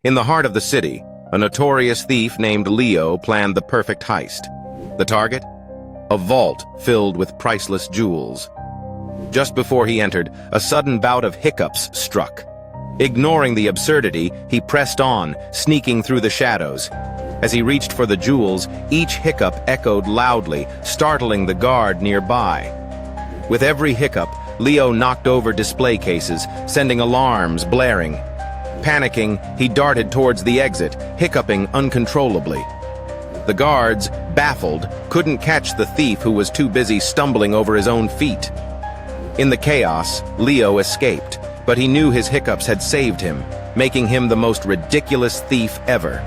In the heart of the city, a notorious thief named Leo planned the perfect heist. The target? A vault filled with priceless jewels. Just before he entered, a sudden bout of hiccups struck. Ignoring the absurdity, he pressed on, sneaking through the shadows. As he reached for the jewels, each hiccup echoed loudly, startling the guard nearby. With every hiccup, Leo knocked over display cases, sending alarms blaring. Panicking, he darted towards the exit, hiccuping uncontrollably. The guards, baffled, couldn't catch the thief who was too busy stumbling over his own feet. In the chaos, Leo escaped, but he knew his hiccups had saved him, making him the most ridiculous thief ever.